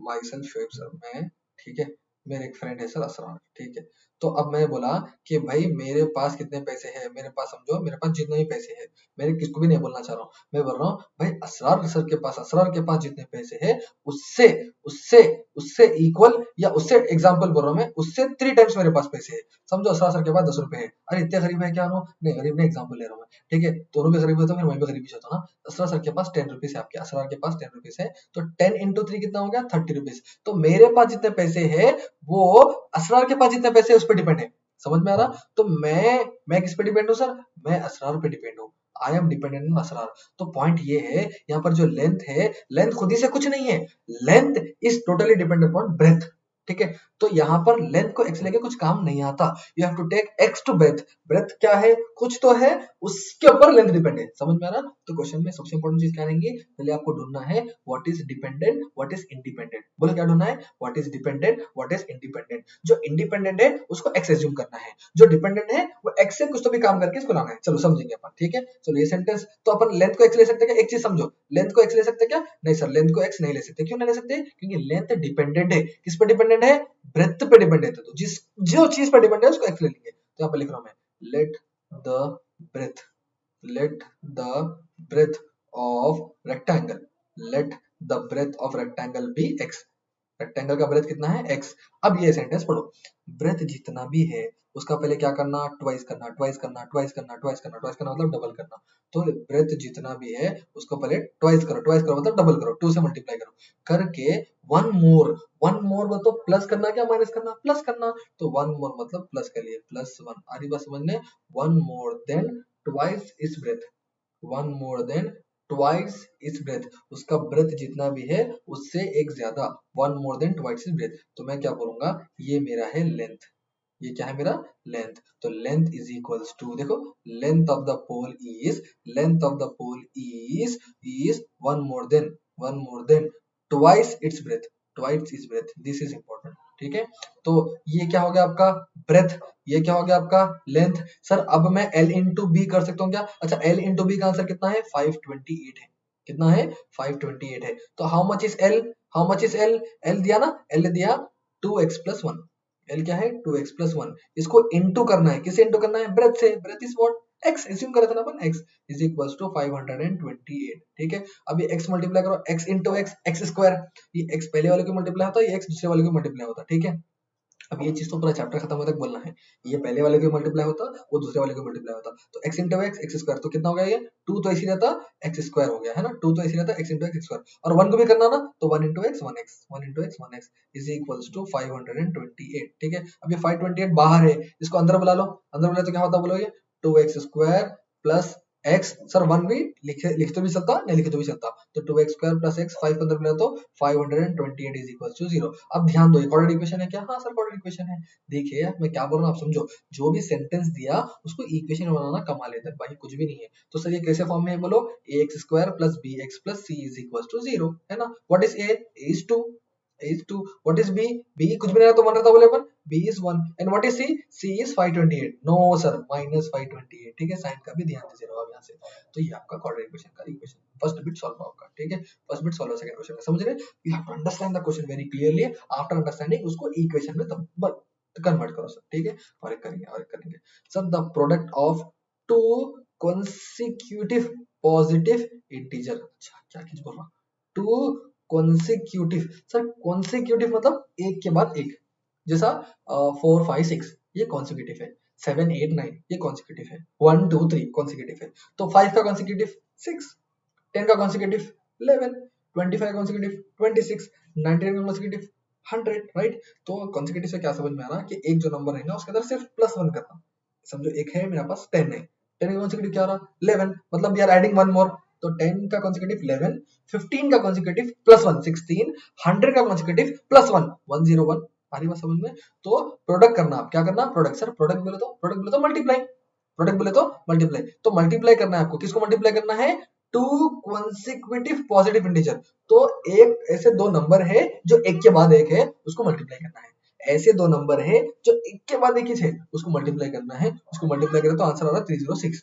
माई सेल्फ शोएब सर, मैं, ठीक है, मेरे एक फ्रेंड है सर असरार, ठीक है, तो अब मैं बोला कि भाई मेरे पास कितने पैसे हैं, मेरे पास समझो मेरे पास जितने भी पैसे हैं, मेरे किसको भी नहीं बोलना चाह रहा हूँ, मैं बोल रहा हूँ भाई असरार सर के पास, असरार के पास जितने पैसे हैं उससे उससे उससे इक्वल, या उससे एग्जाम्पल बोल रहा हूँ मैं, उससे 3 टाइम्स मेरे पास पैसे है, समझो असरार सर के पास 10 रुपए है, अरे इतने गरीब है क्या, नहीं गरीब नहीं, एग्जाम्पल ले रहा हूँ मैं, ठीक है, दोनों भी गरीब होता, फिर मैं भी गरीबी होता ना, असरार सर के पास 10 रुपीज है, आपके असरार के पास 10 रुपीज है, तो 10 इंटू 3 कितना हो गया, 30 रुपीज, तो मेरे पास जितने पैसे है वो असरार के पास जितने पैसे है उस पर डिपेंड है, समझ में आ रहा, तो मैं किस पे डिपेंड हूँ सर, मैं असरार पे डिपेंड हूँ, I am dependent on Asrar, तो पॉइंट ये है यहाँ पर जो लेंथ है, लेंथ खुद ही से कुछ नहीं है, length is totally dependent upon breadth, ठीक है, तो यहाँ पर लेंथ को x लेके कुछ काम नहीं आता, you have to take x to breadth, breadth क्या है, कुछ तो है, उसके ऊपर लेंथ डिपेंड है, समझ में आ रहा, तो क्वेश्चन में सबसे इंपॉर्टेंट चीज क्या रहेंगी, पहले आपको ढूंढना है what is dependent, what is independent, बोलो क्या ढूंढना है, what is dependent, what is independent, जो इंडिपेंडेंट है उसको x एज्यूम करना है, जो डिपेंडेंट है वो x से कुछ तो भी काम करके इसको लाना है, चलो समझेंगे अपन, ठीक है, चलो ये सेंटेंस, तो अपन लेंथ को x ले सकते हैं क्या, एक चीज समझो, लेंथ को x ले सकते हैं क्या, नहीं सर लेंथ को x नहीं ले सकते, क्यों नहीं ले सकते, क्योंकि लेंथ डिपेंडेंट है, किस पे डिपेंडेंट है, ब्रेथ पे डिपेंडेंट है, तो जिस जो चीज पे डिपेंडेंट है उसको x ले लेंगे, तो यहाँ पे लिख रहा हूं मैं, let the breadth, let the breadth of rectangle, let the breadth of rectangle be x, rectangle का ब्रेथ कितना है x, अब ये सेंटेंस पढ़ो, ब्रेथ जितना भी है उसका पहले क्या करना, ट्वाइस करना, ट्वाइस करना, ट्वाइस करना, ट्वाइस करना, ट्वाइस करना मतलब डबल करना। तो ब्रेथ जितना भी है उसको पहले ट्वाइस करो, ट्वाइस करो मतलब डबल करो, 2 से मल्टीप्लाई करो करके वन मोर मतलब प्लस करना क्या माइनस करना, प्लस करना। तो वन मोर मतलब प्लस कर लिए, प्लस वन, आ रही बात समझने, one more than twice is breadth, one more than twice is breadth, उसका ब्रेथ जितना भी है उससे एक ज्यादा, one more than twice is breadth. तो मैं क्या बोलूंगा, ये मेरा है लेंथ, ये क्या है मेरा लेंथ। तो लेंथ इज इक्वल्स टू, देखो length of the pole is, length of the pole is one more than twice its breadth, twice its breadth, this is important. ठीक है, तो ये क्या हो गया आपका ब्रेथ, ये क्या हो गया आपका लेंथ। सर अब मैं L इंटू बी कर सकता हूँ क्या, अच्छा L इंटू बी का आंसर कितना है 528 है, कितना है 528 है। तो how much is L, how much is L, L दिया ना, L दिया 2x प्लस 1, L क्या है 2x प्लस 1, इसको इंटू करना है, किसे इंटू करना है, ब्रेथ से, breadth is what x, assume कर रहे थे ना अपन x इज इक्वल्स टू 528। ठीक है, अब ये x मल्टीप्लाई करो, x into x, x square, ये x पहले वाले को मल्टीप्लाई होता है, ये x दूसरे वाले को मल्टीप्लाई होता है। ठीक है, अब ये चीज तो पूरा चैप्टर खत्म होने तक बोलना है, ये पहले वाले को मल्टीप्लाई होता, वो दूसरे वाले को मल्टीप्लाई होता। तो x into x, x square, तो कितना हो गया ये 2 तो ऐसे ही रहता, x स्क्वायर हो गया है ना, 2 तो ऐसे ही रहता, x इंटू एक्स स्क्वायर, और 1 को भी करना ना, तो 1 into x 1x, 1 into x 1x is equals to 528। ठीक है, अब ये 528 बाहर है, इसको अंदर बुला लो, अंदर बुला तो क्या होता बोलोगे 2x square plus x, sir 1 भी लिख तो भी सकता, नहीं लिख तो भी सकता, तो 2x स्क्वायर प्लस x 5 को अंदर मिला तो 528 इज इक्वल टू 0। अब ध्यान दो, क्वाड्रेटिक इक्वेशन है क्या, हाँ सर क्वाड्रेटिक इक्वेशन है। देखिए मैं क्या बोल रहा हूँ आप समझो, जो भी सेंटेंस दिया उसको इक्वेशन बनाना कमाल है, बाकी कुछ भी नहीं है। तो सर ये कैसे फॉर्म में है बोलो, ax square plus bx plus c is equal to 0 है ना। What is a is 2, is 2, what is b, b कुछ भी नहीं रहा तो 1 रहता बोले अपन, b is 1, and what is c, c is 528, no sir minus 528। ठीक है, साइन का भी ध्यान दीजिए आप यहाँ से। तो ये आपका क्वाड्रेटिक इक्वेशन का इक्वेशन फर्स्ट बिट सॉल्व आपका। ठीक है, first bit solve second question, समझ रहे, you have to understand the question very clearly, after understanding उसको इक्वेशन में तब कन्वर्ट करो सर। ठीक है, और एक करेंगे sir, the product of two consecutive positive integer, अच्छा क्या चीज बोल रहा, टू कॉन्सिक्यूटिव, सर कॉन्सिक्यूटिव मतलब एक के बाद एक, जैसा 4 5 6 ये कॉन्सिक्यूटिव है, 7 8 9 ये कॉन्सिक्यूटिव है, 1 2 3 कॉन्सिक्यूटिव है। तो 5 का कॉन्सिक्यूटिव 6, 10 का कॉन्सिक्यूटिव 11, 25 का कॉन्सिक्यूटिव 26, 19 का कॉन्सिक्यूटिव 100, राइट। तो कॉन्सिक्यूटिव से क्या समझ में आ रहा कि एक जो नंबर है ना उसके अंदर सिर्फ प्लस 1 करना, समझो एक है मेरे पास 10 है, 10 का कॉन्सिक्यूटिव क्या हो रहा 11, मतलब we are adding one more, तो 10 का कॉन्सिक्यूटिव 11, 15 का कॉन्सिक्यूटिव प्लस 1 16, 100 का कॉन्सिक्यूटिव प्लस 1 101, आ रही बात समझ में। तो प्रोडक्ट करना, आप क्या करना, प्रोडक्ट, सर प्रोडक्ट बोले तो मल्टीप्लाई, प्रोडक्ट बोले तो मल्टीप्लाई, तो मल्टीप्लाई करना है आपको, किसको मल्टीप्लाई करना है, टू कॉन्सिक्यूटिव पॉजिटिव इंटीजर। तो एक ऐसे दो नंबर है जो एक के बाद एक है उसको मल्टीप्लाई करना है, ऐसे दो नंबर है जो एक के बाद एक ही है उसको मल्टीप्लाई करना है, उसको मल्टीप्लाई करें तो आंसर आ रहा है 306,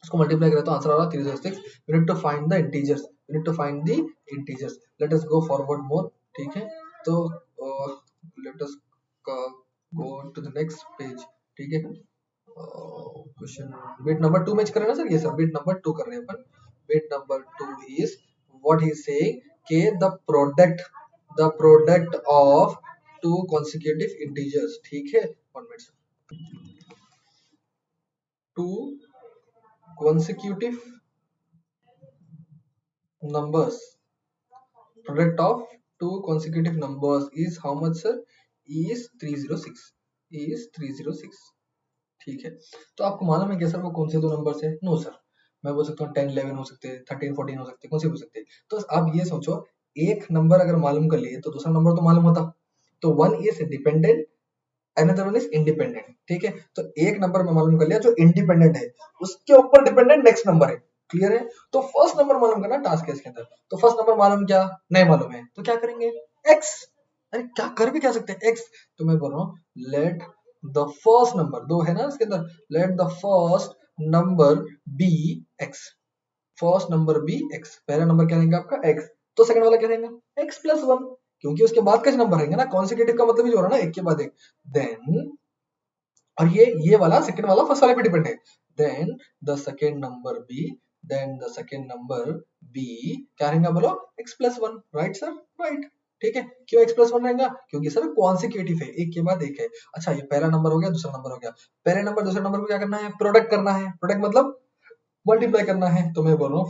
उसको मल्टीप्लाई करें तो आंसर आ रहा है 306। We need to find the integers, we need to find the integers, let us go forward more. ठीक है, तो let us go to the next page. ठीक है, क्वेश्चन बिट नंबर 2 मैच कर रहे हैं ना सर, ये सब बिट नंबर 2 कर रहे हैं अपन। Bit number 2 is what he is saying के the product of two consecutive integers. ठीक है, 1 minute, two consecutive numbers, product of two consecutive numbers is how much sir, is 306, is 306। ठीक है, तो आपको मालूम है क्या सर वो कौन से दो नंबर है, नो सर, मैं बोल सकता हूँ 10 11 हो सकते हैं, 13 14 हो सकते हैं, कौन से हो सकते हैं। तो आप ये सोचो, एक नंबर अगर मालूम कर लिए तो दूसरा नंबर तो मालूम होता, तो one is dependent, another one is independent. ठीक है, तो एक नंबर में मालूम कर लिया जो इंडिपेंडेंट है, उसके ऊपर डिपेंडेंट नेक्स्ट नंबर है, क्लियर है। तो फर्स्ट नंबर मालूम करना टास्क है इसके अंदर, तो फर्स्ट नंबर मालूम क्या नहीं मालूम है, तो क्या करेंगे x, अरे क्या कर भी क्या सकते हैं x, तो मैं बोल रहा हूँ लेट द फर्स्ट नंबर, दो है ना इसके अंदर, let the first number be x, first number be x, पहला नंबर क्या रहेगा आपका x, तो सेकंड वाला क्या रहेगा x प्लस 1, क्योंकि उसके बाद का नंबर रहेंगे ना, कॉन्सिक्यूटिव का मतलब ही जो हो रहा है ना एक के बाद एक, देन और ये वाला सेकंड वाला फर्स्ट वाले पे डिपेंड है, then the second number be, then the second number be क्या रहेगा बोलो x plus 1, right sir, right. ठीक है। क्यों x प्लस वन रहेगा? क्योंकि सर कॉन्सिक्यूटिव है, एक के बाद एक है। अच्छा ये पहला नंबर हो गया, दूसरा नंबर हो गया। पहले नंबर दूसरे नंबर को क्या करना है? प्रोडक्ट करना है। प्रोडक्ट मतलब मल्टीप्लाई करना है। तो मैं बोल रहा हूँ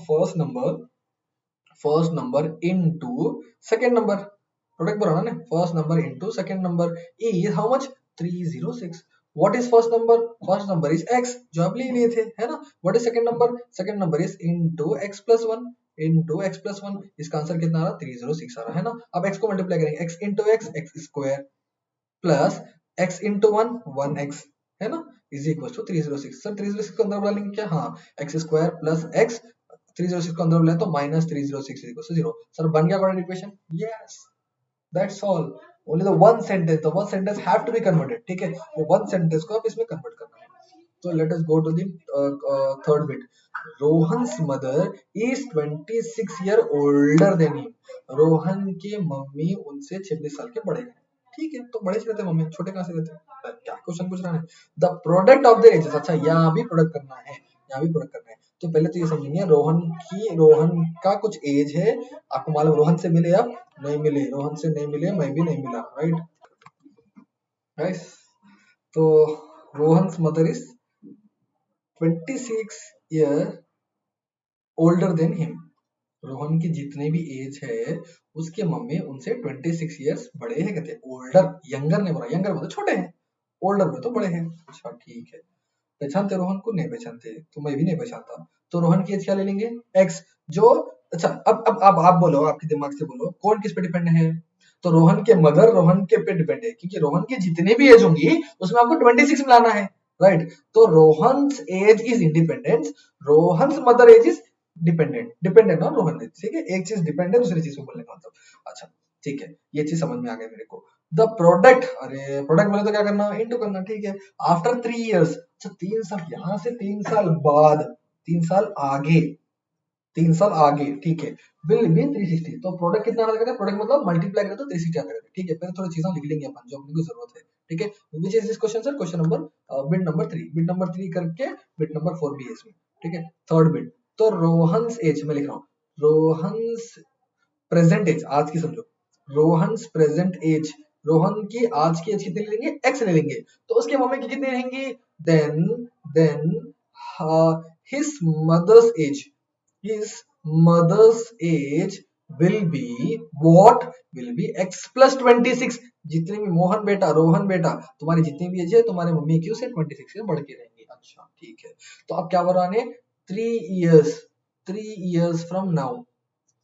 first number into second number, product बोला ना, first number into second number is how much? 306। What is first number? First number is x, जो आप ले लिए थे, है ना। What is second number? Second number is into x plus one, into x plus one. इसका answer कितना आ रहा? 306 आ रहा है ना। अब x को मल्टीप्लाई करेंगे, x into x square plus x into one, one x, है ना, इज इक्वल टू 306। सर 306 को अंदर बुला लेंगे क्या? हाँ, एक्स स्क्वायर प्लस एक्स, 306 को अंदर बुलाए तो माइनस 306 इक्वल टू 0। सर बन गया quadratic equation? Yes, that's all. Only the one sentence have to be converted, ठीक है। वो वन सेंटेंस को आप इसमें कन्वर्ट करना है। तो let us go to the third bit. Rohan's mother is 26 year older than him. Rohan के मम्मी उनसे 26 साल के बड़े हैं। ठीक है, तो बड़े से रहते मम्मी, छोटे कहाँ से रहते? क्या क्वेश्चन पूछ रहा है? The product of the ages. अच्छा यहाँ भी प्रोडक्ट करना है, यहाँ भी प्रोडक्ट करना है। तो पहले तो ये समझेंगे रोहन का कुछ एज है। आपको मालूम रोहन से मिले आप? नहीं मिले, रोहन से नहीं मिले, मैं भी नहीं मिला, राइट गाइस। तो Rohan's mother is 26 year older than him. Rohan की जितने भी एज है उसके मम्मी उनसे 26 ईयर्स बड़े हैं। कहते ओल्डर, यंगर नहीं बोला, यंगर मतलब छोटे हैं, ओल्डर में तो बड़े हैं। अच्छा ठीक है, पहचानते रोहन को? नहीं पहचानते, तो मैं भी नहीं पहचानता। तो रोहन की एज क्या ले लेंगे? एक्स, जो अच्छा अब आप बोलो, आपके दिमाग से बोलो कौन किस पे डिपेंड है? तो रोहन के मदर रोहन के पे डिपेंड है, क्योंकि रोहन की जितने भी एज होंगी उसमें आपको 26 मिलाना है, राइट। तो Rohan's age is independent, Rohan's mother age is dependent on Rohan, ठीक है। एक चीज डिपेंड है दूसरी चीज को बोलने का मतलब। अच्छा ठीक है, ये चीज समझ में आ गई मेरे को। द प्रोडक्ट, अरे प्रोडक्ट बोले तो क्या करना? इनटू करना, ठीक है। आफ्टर 3 इयर्स, अच्छा 3 साल यहाँ से, 3 साल बाद, 3 साल आगे, 3 साल आगे, ठीक है, विल बी 360। तो प्रोडक्ट कितना आता है? प्रोडक्ट मतलब मल्टीप्लाई करें तो 360 आता है, ठीक है। पहले थोड़ी चीजें लिख लेंगे अपन जो अपने को जरूरत है, ठीक है। Which is this question sir? Question number bit number 3, bit number 3 करके बिट नंबर 4 भी है इसमें, ठीक है। थर्ड बिट, तो रोहन्स एज मैं लिख रहा हूँ, रोहन्स प्रेजेंट एज, आज की समझो, रोहन्स प्रेजेंट एज, रोहन की आज की एज कितनी ले लेंगे? एक्स ले लेंगे। तो उसके मम्मी की कितनी रहेंगी? Then his mother's age, his mother's age will be what? Will be x plus 26। जितने भी मोहन बेटा, रोहन बेटा, तुम्हारी जितनी भी एज है तुम्हारे मम्मी की उससे 26 से बढ़ के रहेंगी। अच्छा ठीक है, तो अब क्या बनाने? 3 years, 3 years from now,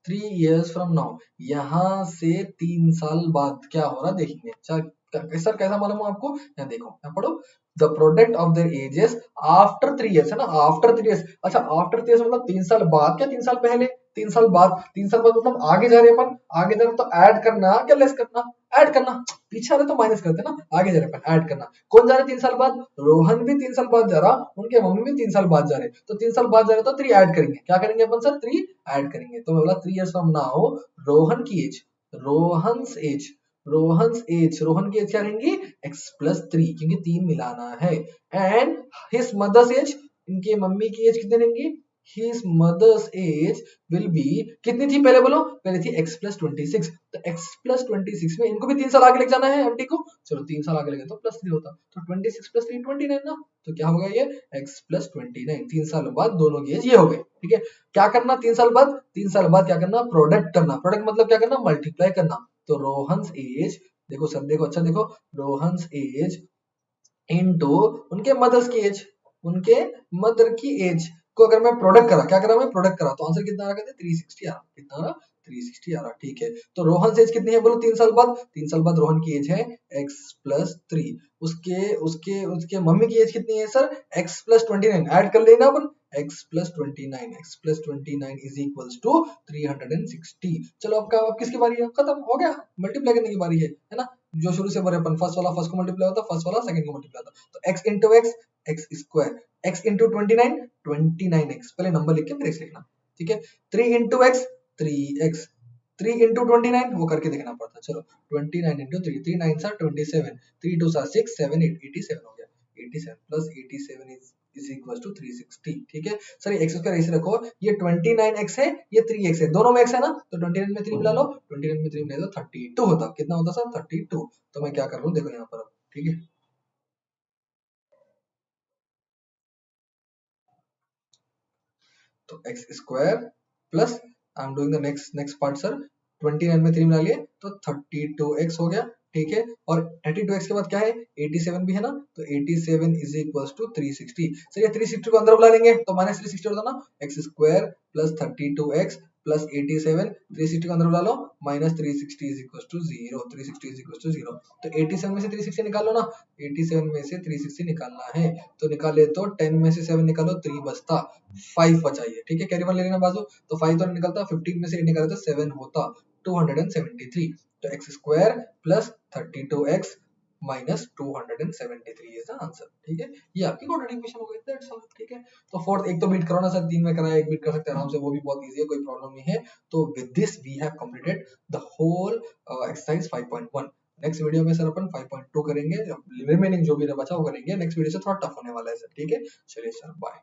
3 years from now, यहाँ से 3 साल बाद क्या हो रहा देखेंगे। सर कैसा मालूम हो आपको? यहाँ देखो, यहाँ पढ़ो। The product of their edges after 3 years, है ना, आफ्टर 3 इयर्स। अच्छा आफ्टर 3 इयर्स मतलब 3 साल बाद, क्या 3 साल पहले? 3 साल बाद, 3 साल बाद मतलब आगे जा रहे हैं अपन, आगे जा रहे हैं तो ऐड करना क्या लेस करना? ऐड करना। पीछे आ रहे तो माइनस करते ना, आगे जा रहे अपन ऐड करना। कौन जा रहा है 3 साल बाद? रोहन भी 3 साल बाद जा रहा, उनके मम्मी भी 3 साल बाद जा रहे, तो 3 साल बाद जा रहे तो 3 ऐड करेंगे। क्या करेंगे अपन सर? 3 ऐड करेंगे। तो बोला 3 इयर्स फ्रॉम नाउ रोहन की एज, रोहन्स एज, रोहन की एज क्या रहेंगी? x प्लस 3, क्योंकि 3 मिलाना है। एंड हिज मदर्स एज, इनके मम्मी की एज कितनी रहेंगी? His mother's age will be, कितनी थी पहले बोलो? पहले थी x प्लस 26। तो x प्लस 26 में इनको भी 3 साल आगे लेके जाना है एमटी को। चलो 3 साल आगे लगे तो प्लस 3 होता, तो 26 प्लस 3 29 ना। तो क्या होगा ये? x plus 29। 3 साल बाद दोनों की एज ये हो गई, ठीक है। क्या करना 3 साल बाद? 3 साल बाद क्या करना? प्रोडक्ट करना। प्रोडक्ट मतलब क्या करना? मल्टीप्लाई करना। तो रोहन्स एज, देखो सर, देखो अच्छा देखो, रोहन्स एज इनटू उनके मदर्स की एज, उनके मदर की एज को अगर मैं प्रोडक्ट करा, क्या करा मैं? प्रोडक्ट करा, तो आंसर कितना आ रहा? कहते 360 आ रहा। कितना आ रहा? 360 आ रहा, ठीक है। तो रोहन एज कितनी है बोलो? 3 साल बाद, 3 साल बाद रोहन की एज है x प्लस 3। उसके उसके उसके मम्मी की एज कितनी है सर? x plus 29। ऐड कर लेना अपन, x plus 29, x plus 29 is equals to 360। चलो अब किसकी बारी है? खत्म हो गया, मल्टीप्लाई करने की बारी है ना। जो शुरू से भरे अपन, फर्स्ट वाला फर्स्ट को मल्टीप्लाई होता, फर्स्ट वाला सेकंड को मल्टीप्लाई होता। तो x into x, x square, x into 29, 29x, पहले नंबर लिख के फिर x लिखना, ठीक है। 3 इंटू एक्स, 3x, 3 इंटू 29 वो करके देखना पड़ता। चलो 29 इंटू 3, 3 9 27, 3 2 6 7 8, 87 हो गया। 87 प्लस 87 इज इक्वल टू 360। ठीक है सर, ये एक्स स्क्वायर ऐसे रखो, ये 29x है, ये 3x है, दोनों में x है ना, तो 29 में 3 मिला लो, 29 में 3 मिला लो 32 होता, कितना होता सर 32। तो मैं क्या कर रहा हूँ देखो यहाँ पर अब, ठीक है। तो x square plus I am doing the next part sir, 29 में 3 मिला लिए तो 32x हो गया। ठीक है, और 32x के बाद क्या है 87 भी है ना, तो 87 इज इक्वल टू 360। सर ये 360 को अंदर बुला लेंगे तो माइनस 360 होता ना, x square plus 32x plus 87, 360 को अंदर बुला लो, minus 360 is equal to 0, 360 is equal to 0। तो 87 में से 360 निकाल लो ना, 87 में से 360 निकालना है तो निकाले तो 10 में से 7 निकालो 3 बचता, 5 बचाइए। ठीक है, कैरी वन ले लेना बाजू, तो 5 तो निकलता, 15 में से 8 निकाले तो 7 होता, 273। तो x square plus 32x minus 273 is the answer. ठीक है, ये आपकी क्वाड्रेटिक इक्वेशन हो गई, दैट्स ऑल। ठीक है, तो फोर्थ एक तो बीट करो ना सर, 3 में कराया, एक बीट कर सकते हैं आराम से, वो भी बहुत इजी है, कोई प्रॉब्लम नहीं है। तो with this we have completed the whole exercise 5.1। Next video में सर अपन 5.2 करेंगे, रिमेनिंग जो भी बचा वो करेंगे, नेक्स्ट वीडियो से थोड़ा टफ होने वाला है सर। ठीक है, चलिए सर बाय।